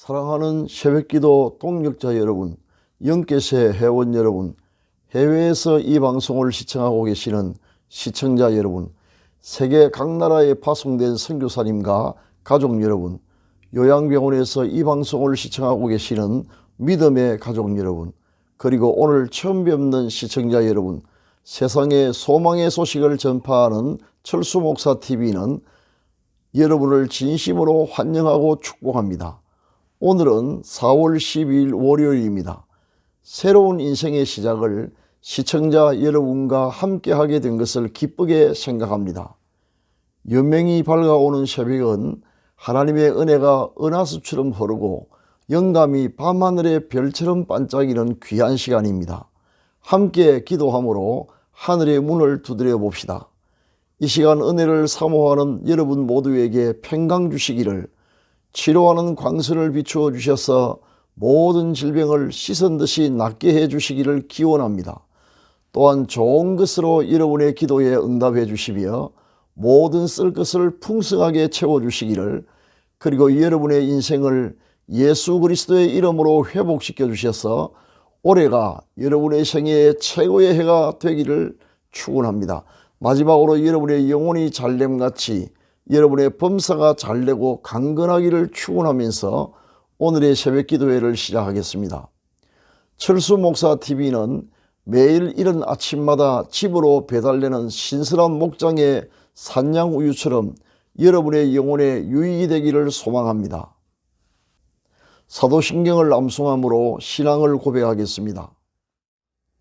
사랑하는 새벽기도 동역자 여러분, 영계세 회원 여러분, 해외에서 이 방송을 시청하고 계시는 시청자 여러분, 세계 각 나라에 파송된 선교사님과 가족 여러분, 요양병원에서 이 방송을 시청하고 계시는 믿음의 가족 여러분, 그리고 오늘 처음 뵙는 시청자 여러분, 세상에 소망의 소식을 전파하는 철수목사TV는 여러분을 진심으로 환영하고 축복합니다. 오늘은 4월 12일 월요일입니다. 새로운 인생의 시작을 시청자 여러분과 함께하게 된 것을 기쁘게 생각합니다. 연명이 밝아오는 새벽은 하나님의 은혜가 은하수처럼 흐르고 영감이 밤하늘의 별처럼 반짝이는 귀한 시간입니다. 함께 기도함으로 하늘의 문을 두드려 봅시다. 이 시간 은혜를 사모하는 여러분 모두에게 평강 주시기를, 치료하는 광선을 비추어 주셔서 모든 질병을 씻은 듯이 낫게 해 주시기를 기원합니다. 또한 좋은 것으로 여러분의 기도에 응답해 주시며 모든 쓸 것을 풍성하게 채워 주시기를, 그리고 여러분의 인생을 예수 그리스도의 이름으로 회복시켜 주셔서 올해가 여러분의 생애의 최고의 해가 되기를 축원합니다. 마지막으로 여러분의 영혼이 잘됨같이 여러분의 범사가 잘되고 강건하기를 축원하면서 오늘의 새벽 기도회를 시작하겠습니다. 철수목사TV는 매일 이른 아침마다 집으로 배달되는 신선한 목장의 산양우유처럼 여러분의 영혼에 유익이 되기를 소망합니다. 사도신경을 암송함으로 신앙을 고백하겠습니다.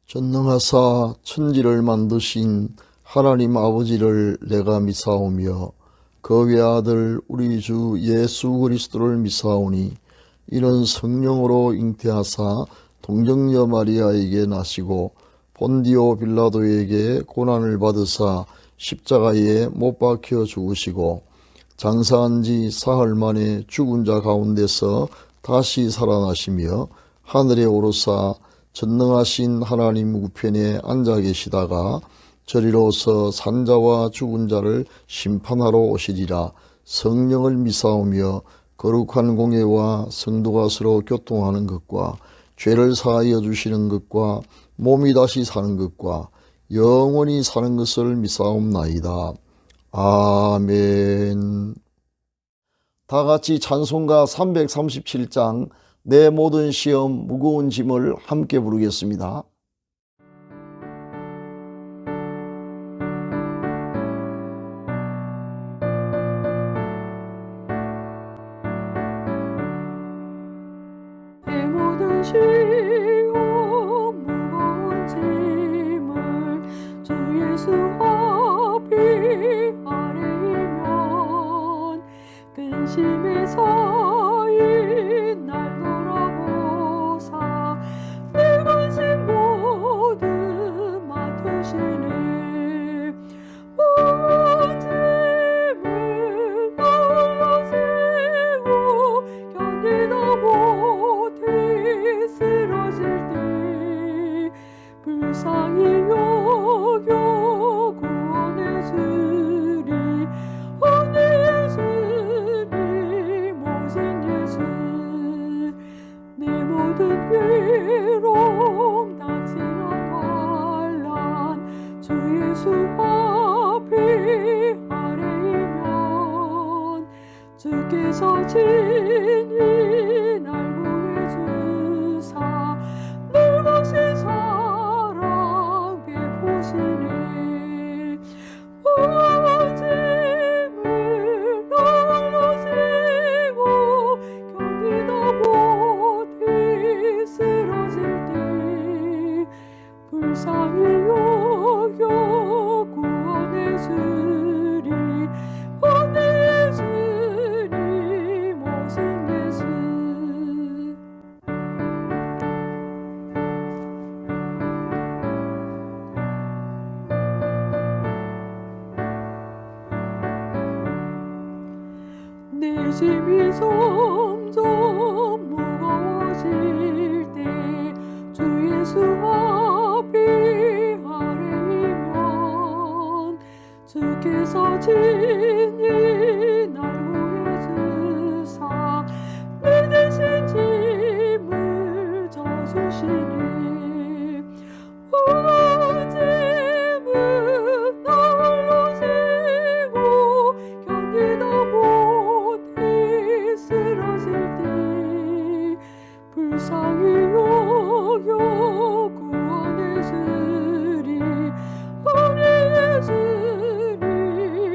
전능하사 천지를 만드신 하나님 아버지를 내가 믿사오며 그 외아들 우리 주 예수 그리스도를 믿사오니, 이는 성령으로 잉태하사 동정녀 마리아에게 나시고 본디오 빌라도에게 고난을 받으사 십자가에 못 박혀 죽으시고 장사한 지 사흘 만에 죽은 자 가운데서 다시 살아나시며 하늘에 오르사 전능하신 하나님 우편에 앉아 계시다가 저리로서 산자와 죽은 자를 심판하러 오시리라. 성령을 믿사오며 거룩한 공예와 성도가 서로 교통하는 것과 죄를 사하여 주시는 것과 몸이 다시 사는 것과 영원히 사는 것을 믿사옵나이다. 아멘. 다 같이 찬송가 337장 내 모든 시험 무거운 짐을 함께 부르겠습니다. 내 모든 시험 무거운 짐을 주 예수 앞이 아래이면 근심에 쌓인 날 돌아보사 내 관심 모두 맡으시네. 무거운 짐을 날로 세워 견디다 못해 쓰러질 때 불쌍히 여겨 구원해 주리. 오늘 예수님 오신 예수, 내 모든 괴로움 다치는 환난 주 예수 앞에 아래이면 주께서 친히 날 구해 주사 늙으신 사랑 베푸시네. 무거운 짐을 날로 지고 견디다 못해 쓰러질 때 불쌍히 여겨 구원해 주리. 오늘 예수님 오신 예수. 내 짐이 점점 무거워질 때 주 예수 앞이 아래이면 주께서 친히 날 구해 주사 내 대신 불쌍히 여겨 구원의 주리 우리 예수리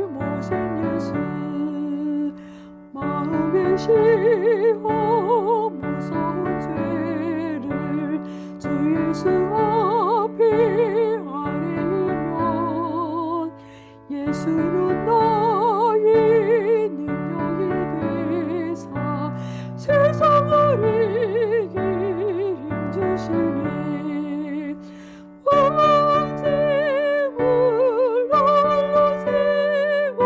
모신 예수 마음에 씌워 무서운 죄를 주 예수 앞에 아뢰면 예수는 나의 능력이 되사 세상을 이길 힘주시네 온 짐을 날로 세워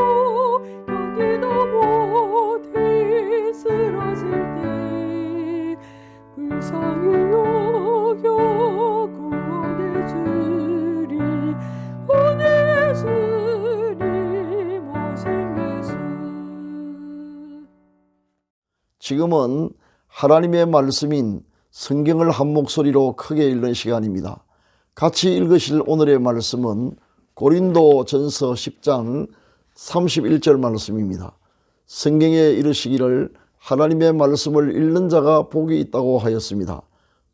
견디다 못해 쓰러질 때 불쌍히 여겨 구원해 주리 오늘 예수님 모신 예수. 지금은 하나님의 말씀인 성경을 한 목소리로 크게 읽는 시간입니다. 같이 읽으실 오늘의 말씀은 고린도전서 10장 31절 말씀입니다. 성경에 이르시기를 하나님의 말씀을 읽는 자가 복이 있다고 하였습니다.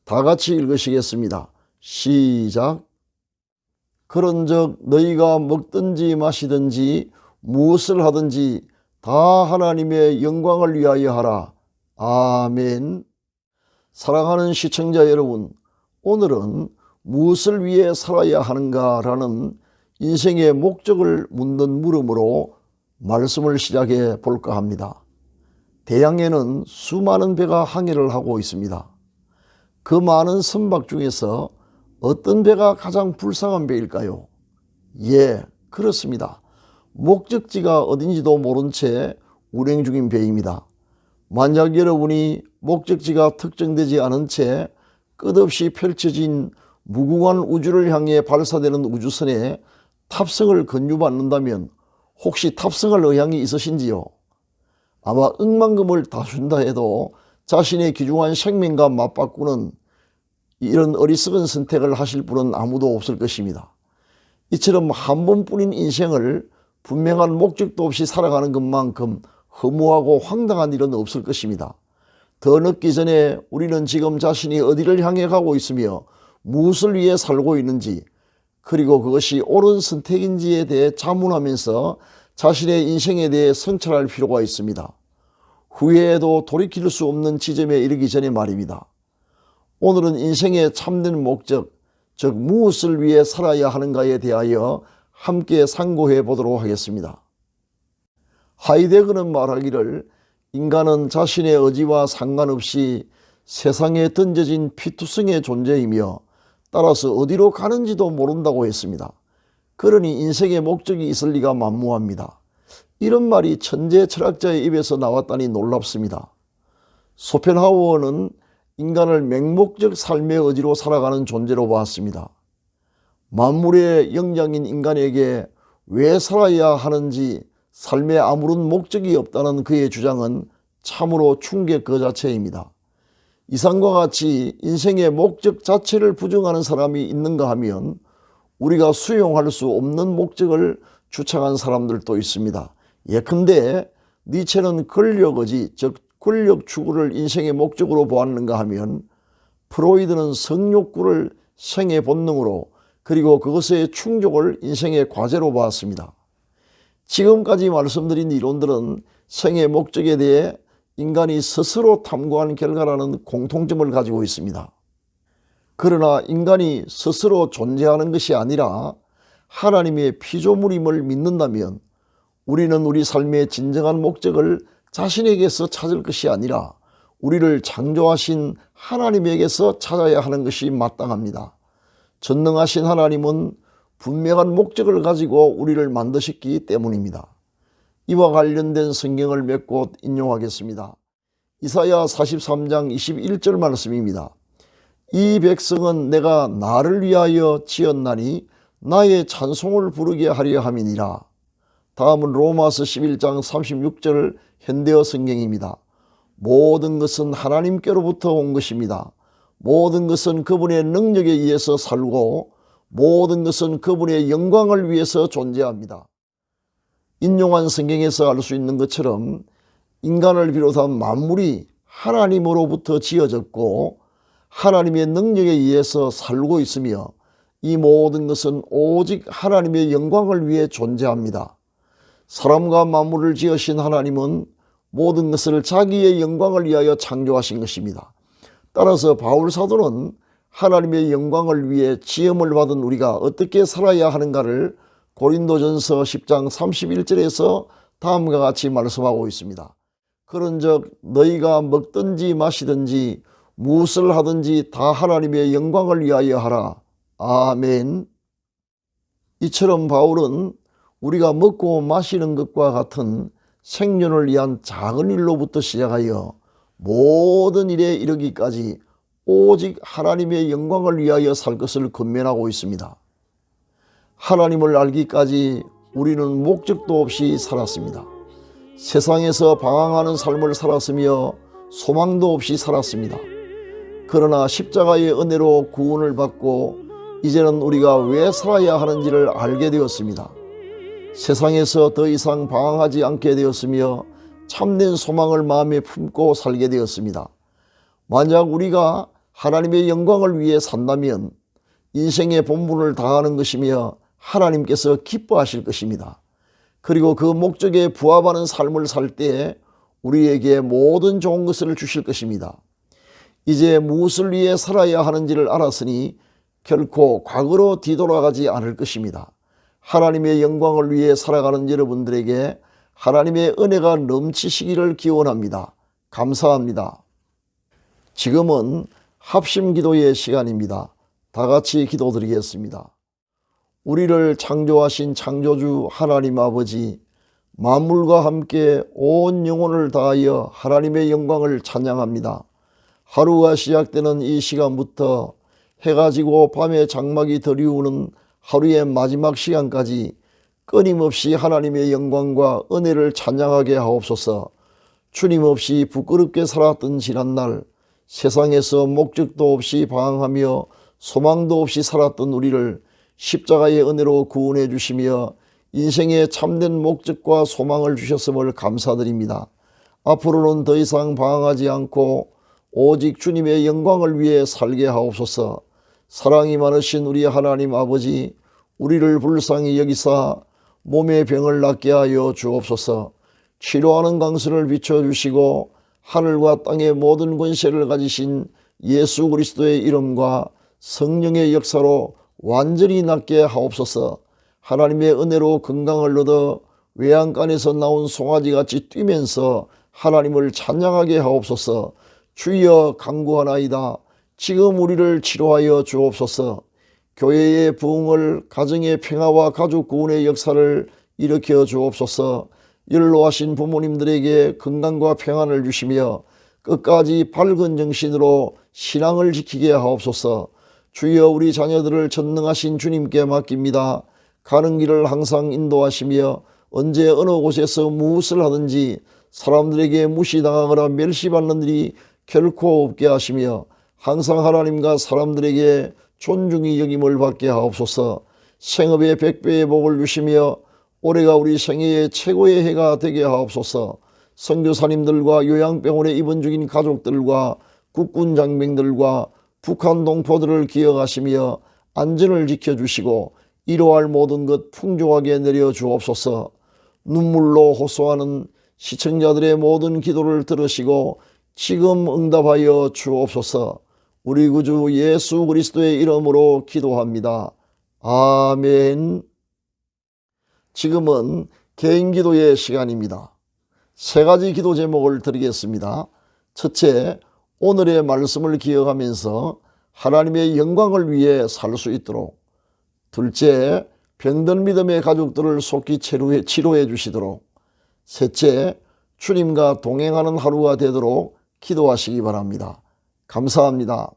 다 같이 읽으시겠습니다. 시작. 그런즉 너희가 먹든지 마시든지 무엇을 하든지 다 하나님의 영광을 위하여 하라. 아멘. 사랑하는 시청자 여러분, 오늘은 무엇을 위해 살아야 하는가라는 인생의 목적을 묻는 물음으로 말씀을 시작해 볼까 합니다. 대양에는 수많은 배가 항해를 하고 있습니다. 그 많은 선박 중에서 어떤 배가 가장 불쌍한 배일까요? 예, 그렇습니다. 목적지가 어딘지도 모른 채 운행 중인 배입니다. 만약 여러분이 목적지가 특정되지 않은 채 끝없이 펼쳐진 무궁한 우주를 향해 발사되는 우주선에 탑승을 권유받는다면 혹시 탑승할 의향이 있으신지요? 아마 억만금을 다 준다 해도 자신의 귀중한 생명과 맞바꾸는 이런 어리석은 선택을 하실 분은 아무도 없을 것입니다. 이처럼 한 번뿐인 인생을 분명한 목적도 없이 살아가는 것만큼 허무하고 황당한 일은 없을 것입니다. 더 늦기 전에 우리는 지금 자신이 어디를 향해 가고 있으며 무엇을 위해 살고 있는지, 그리고 그것이 옳은 선택인지에 대해 자문하면서 자신의 인생에 대해 성찰할 필요가 있습니다. 후회해도 돌이킬 수 없는 지점에 이르기 전에 말입니다. 오늘은 인생의 참된 목적, 즉 무엇을 위해 살아야 하는가에 대하여 함께 상고해 보도록 하겠습니다. 하이데거는 말하기를 인간은 자신의 의지와 상관없이 세상에 던져진 피투성의 존재이며 따라서 어디로 가는지도 모른다고 했습니다. 그러니 인생의 목적이 있을 리가 만무합니다. 이런 말이 천재 철학자의 입에서 나왔다니 놀랍습니다. 소펜하우어는 인간을 맹목적 삶의 의지로 살아가는 존재로 보았습니다. 만물의 영장인 인간에게 왜 살아야 하는지 삶에 아무런 목적이 없다는 그의 주장은 참으로 충격 그 자체입니다. 이상과 같이 인생의 목적 자체를 부정하는 사람이 있는가 하면 우리가 수용할 수 없는 목적을 주창한 사람들도 있습니다. 예컨대 니체는 권력의지, 즉 권력 추구를 인생의 목적으로 보았는가 하면 프로이드는 성욕구를 생의 본능으로, 그리고 그것의 충족을 인생의 과제로 보았습니다. 지금까지 말씀드린 이론들은 생의 목적에 대해 인간이 스스로 탐구한 결과라는 공통점을 가지고 있습니다. 그러나 인간이 스스로 존재하는 것이 아니라 하나님의 피조물임을 믿는다면 우리는 우리 삶의 진정한 목적을 자신에게서 찾을 것이 아니라 우리를 창조하신 하나님에게서 찾아야 하는 것이 마땅합니다. 전능하신 하나님은 분명한 목적을 가지고 우리를 만드셨기 때문입니다. 이와 관련된 성경을 몇 곳 인용하겠습니다. 이사야 43장 21절 말씀입니다. 이 백성은 내가 나를 위하여 지었나니 나의 찬송을 부르게 하려 함이니라. 다음은 로마서 11장 36절 현대어 성경입니다. 모든 것은 하나님께로부터 온 것입니다. 모든 것은 그분의 능력에 의해서 살고 모든 것은 그분의 영광을 위해서 존재합니다. 인용한 성경에서 알 수 있는 것처럼 인간을 비롯한 만물이 하나님으로부터 지어졌고 하나님의 능력에 의해서 살고 있으며 이 모든 것은 오직 하나님의 영광을 위해 존재합니다. 사람과 만물을 지으신 하나님은 모든 것을 자기의 영광을 위하여 창조하신 것입니다. 따라서 바울 사도는 하나님의 영광을 위해 지음을 받은 우리가 어떻게 살아야 하는가를 고린도전서 10장 31절에서 다음과 같이 말씀하고 있습니다. 그런즉 너희가 먹든지 마시든지 무엇을 하든지 다 하나님의 영광을 위하여 하라. 아멘. 이처럼 바울은 우리가 먹고 마시는 것과 같은 생존을 위한 작은 일로부터 시작하여 모든 일에 이르기까지 오직 하나님의 영광을 위하여 살 것을 권면하고 있습니다. 하나님을 알기까지 우리는 목적도 없이 살았습니다. 세상에서 방황하는 삶을 살았으며 소망도 없이 살았습니다. 그러나 십자가의 은혜로 구원을 받고 이제는 우리가 왜 살아야 하는지를 알게 되었습니다. 세상에서 더 이상 방황하지 않게 되었으며 참된 소망을 마음에 품고 살게 되었습니다. 만약 우리가 하나님의 영광을 위해 산다면 인생의 본분을 다하는 것이며 하나님께서 기뻐하실 것입니다. 그리고 그 목적에 부합하는 삶을 살 때 우리에게 모든 좋은 것을 주실 것입니다. 이제 무엇을 위해 살아야 하는지를 알았으니 결코 과거로 뒤돌아가지 않을 것입니다. 하나님의 영광을 위해 살아가는 여러분들에게 하나님의 은혜가 넘치시기를 기원합니다. 감사합니다. 지금은 합심 기도의 시간입니다. 다 같이 기도드리겠습니다. 우리를 창조하신 창조주 하나님 아버지, 만물과 함께 온 영혼을 다하여 하나님의 영광을 찬양합니다. 하루가 시작되는 이 시간부터 해가 지고 밤에 장막이 드리우는 하루의 마지막 시간까지 끊임없이 하나님의 영광과 은혜를 찬양하게 하옵소서. 주님 없이 부끄럽게 살았던 지난날 세상에서 목적도 없이 방황하며 소망도 없이 살았던 우리를 십자가의 은혜로 구원해 주시며 인생의 참된 목적과 소망을 주셨음을 감사드립니다. 앞으로는 더 이상 방황하지 않고 오직 주님의 영광을 위해 살게 하옵소서. 사랑이 많으신 우리 하나님 아버지, 우리를 불쌍히 여기사 몸의 병을 낫게 하여 주옵소서. 치료하는 강수를 비춰주시고 하늘과 땅의 모든 권세를 가지신 예수 그리스도의 이름과 성령의 역사로 완전히 낫게 하옵소서. 하나님의 은혜로 건강을 얻어 외양간에서 나온 송아지같이 뛰면서 하나님을 찬양하게 하옵소서. 주여 간구하나이다. 지금 우리를 치료하여 주옵소서. 교회의 부흥을, 가정의 평화와 가족 구원의 역사를 일으켜 주옵소서. 연로하신 부모님들에게 건강과 평안을 주시며 끝까지 밝은 정신으로 신앙을 지키게 하옵소서. 주여 우리 자녀들을 전능하신 주님께 맡깁니다. 가는 길을 항상 인도하시며 언제 어느 곳에서 무엇을 하든지 사람들에게 무시당하거나 멸시받는 일이 결코 없게 하시며 항상 하나님과 사람들에게 존중이 여김을 받게 하옵소서. 생업에 100배의 복을 주시며 올해가 우리 생애의 최고의 해가 되게 하옵소서. 선교사님들과 요양병원에 입원 중인 가족들과 국군 장병들과 북한 동포들을 기억하시며 안전을 지켜주시고 이루어할 모든 것 풍족하게 내려 주옵소서. 눈물로 호소하는 시청자들의 모든 기도를 들으시고 지금 응답하여 주옵소서. 우리 구주 예수 그리스도의 이름으로 기도합니다. 아멘. 지금은 개인 기도의 시간입니다. 세 가지 기도 제목을 드리겠습니다. 첫째, 오늘의 말씀을 기억하면서 하나님의 영광을 위해 살 수 있도록. 둘째, 병든 믿음의 가족들을 속히 치료해 주시도록. 셋째, 주님과 동행하는 하루가 되도록 기도하시기 바랍니다. 감사합니다.